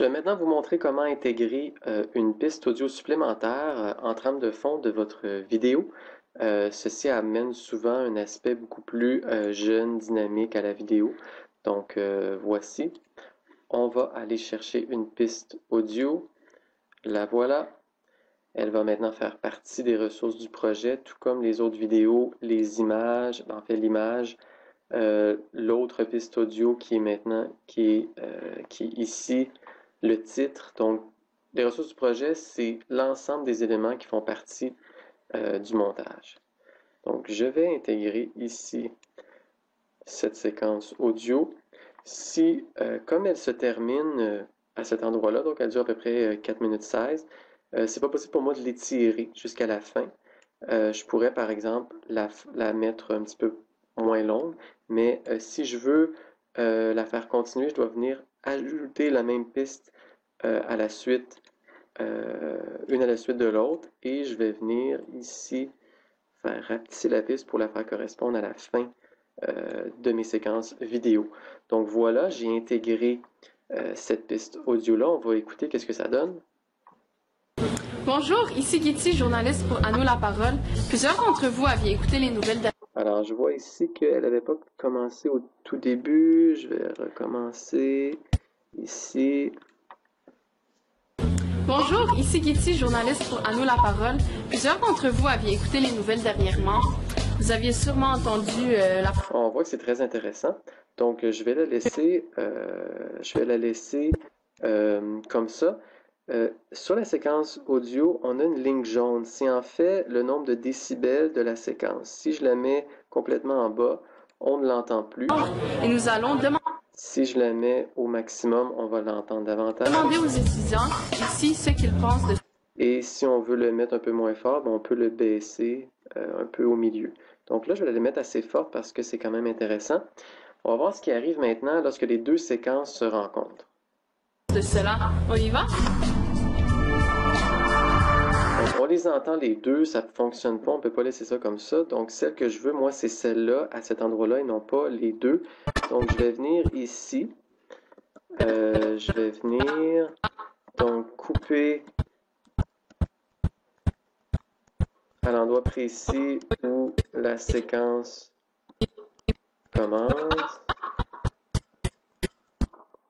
Je vais maintenant vous montrer comment intégrer une piste audio supplémentaire en trame de fond de votre vidéo. Ceci amène souvent un aspect beaucoup plus jeune, dynamique à la vidéo. Donc voici, on va aller chercher une piste audio. La voilà. Elle va maintenant faire partie des ressources du projet, tout comme les autres vidéos, les images, en fait l'image, l'autre piste audio qui est maintenant, qui est ici, le titre. Donc, les ressources du projet, c'est l'ensemble des éléments qui font partie du montage. Donc, je vais intégrer ici cette séquence audio. Si, comme elle se termine à cet endroit-là, donc elle dure à peu près 4 minutes 16, c'est pas possible pour moi de l'étirer jusqu'à la fin. Je pourrais, par exemple, la mettre un petit peu moins longue, mais si je veux la faire continuer, je dois venir ajouter la même piste à la suite, une à la suite de l'autre, et je vais venir ici faire rapetisser la piste pour la faire correspondre à la fin de mes séquences vidéo. Donc voilà, j'ai intégré cette piste audio-là. On va écouter qu'est-ce que ça donne. Bonjour, ici Getty, journaliste pour À nous la parole. Plusieurs d'entre vous aviez écouté les nouvelles Alors, je vois ici qu'elle n'avait pas commencé au tout début. Je vais recommencer ici. Bonjour, ici Getty, journaliste pour À nous la parole. Plusieurs d'entre vous aviez écouté les nouvelles dernièrement. Vous aviez sûrement entendu la... On voit que c'est très intéressant. Donc, je vais la laisser comme ça. Sur la séquence audio, on a une ligne jaune. C'est en fait le nombre de décibels de la séquence. Si je la mets complètement en bas, on ne l'entend plus. Et nous allons Si je la mets au maximum, on va l'entendre davantage. demander aux étudiants ici ce qu'ils pensent de... Et si on veut le mettre un peu moins fort, ben on peut le baisser un peu au milieu. Donc là, je vais le mettre assez fort parce que c'est quand même intéressant. On va voir ce qui arrive maintenant lorsque les deux séquences se rencontrent. de cela. On y va? Donc, on les entend les deux, ça ne fonctionne pas, on ne peut pas laisser ça comme ça. Donc, celle que je veux, moi, c'est celle-là, à cet endroit-là, et non pas les deux. Donc, je vais venir ici. Je vais venir, donc, couper à l'endroit précis où la séquence commence.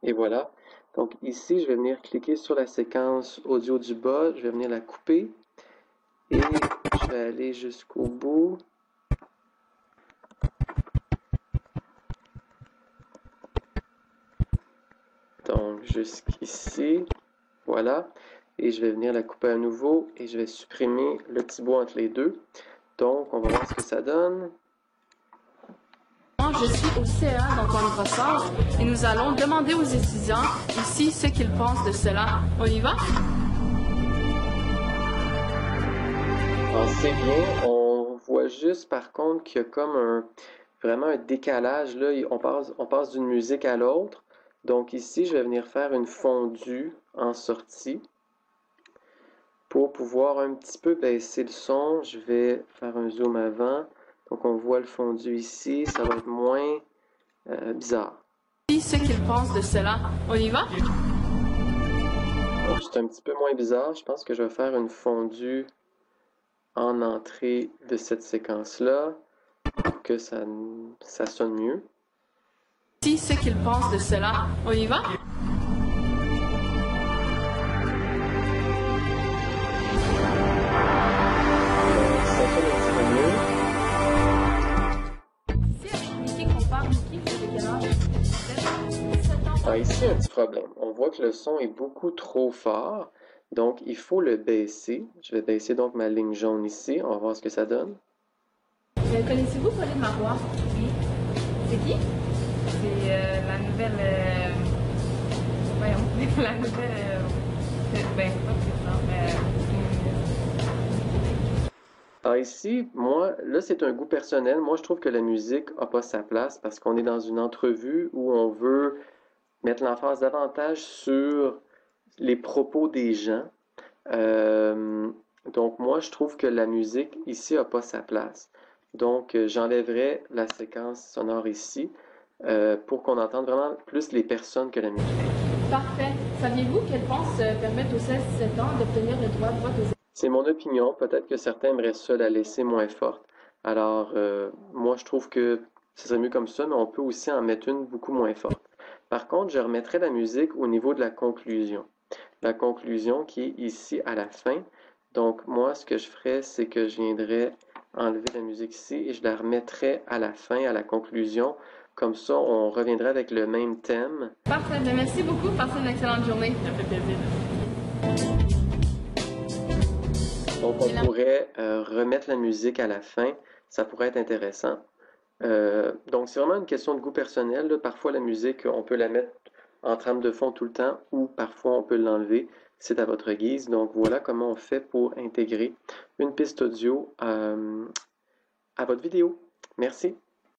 Et voilà. Donc, ici, je vais venir cliquer sur la séquence audio du bas. Je vais venir la couper. Et je vais aller jusqu'au bout. Donc, jusqu'ici. Voilà. Et je vais venir la couper à nouveau et je vais supprimer le petit bout entre les deux. Donc, on va voir ce que ça donne. Je suis au CA d'Antoine Brossard et nous allons demander aux étudiants ici ce qu'ils pensent de cela. On y va? C'est bien. On voit juste par contre qu'il y a comme vraiment un décalage. Là, on passe d'une musique à l'autre. Donc ici, je vais venir faire une fondue en sortie. Pour pouvoir un petit peu baisser le son, je vais faire un zoom avant. Donc on voit le fondu ici, ça va être moins bizarre. Ce qu'ils pensent de cela. On y va? Donc c'est un petit peu moins bizarre. Je pense que je vais faire une fondue en entrée de cette séquence-là pour que ça sonne mieux. Ce qu'ils pensent de cela. On y va? Ça sonne un petit peu mieux. Ah, ici, un petit problème. On voit que le son est beaucoup trop fort. Donc, il faut le baisser. Je vais baisser donc ma ligne jaune ici. On va voir ce que ça donne. Connaissez-vous Pauline Marois? Oui. C'est qui? C'est la nouvelle... Voyons, la nouvelle... ben, pas présidente, mais... Alors ici, moi, là, c'est un goût personnel. Moi, je trouve que la musique n'a pas sa place parce qu'on est dans une entrevue où on veut mettre l'emphase davantage sur les propos des gens. Donc, moi, je trouve que la musique ici n'a pas sa place. Donc, j'enlèverai la séquence sonore ici pour qu'on entende vraiment plus les personnes que la musique. Parfait. Saviez-vous qu'elle pense permettre aux 16-17 ans d'obtenir le droit de vote aux... C'est mon opinion, peut-être que certains aimeraient ça la laisser moins forte. Alors, moi, je trouve que ce serait mieux comme ça, mais on peut aussi en mettre une beaucoup moins forte. Par contre, je remettrai la musique au niveau de la conclusion. La conclusion qui est ici à la fin. Donc, moi, ce que je ferais, c'est que je viendrais enlever la musique ici et je la remettrai à la fin, à la conclusion. Comme ça, on reviendrait avec le même thème. Parfait. Ben, merci beaucoup. Passez une excellente journée. Ça fait plaisir. Donc, on pourrait remettre la musique à la fin. Ça pourrait être intéressant. Donc, c'est vraiment une question de goût personnel, là. Parfois, la musique, on peut la mettre en trame de fond tout le temps ou parfois on peut l'enlever. C'est à votre guise. Donc, voilà comment on fait pour intégrer une piste audio à votre vidéo. Merci.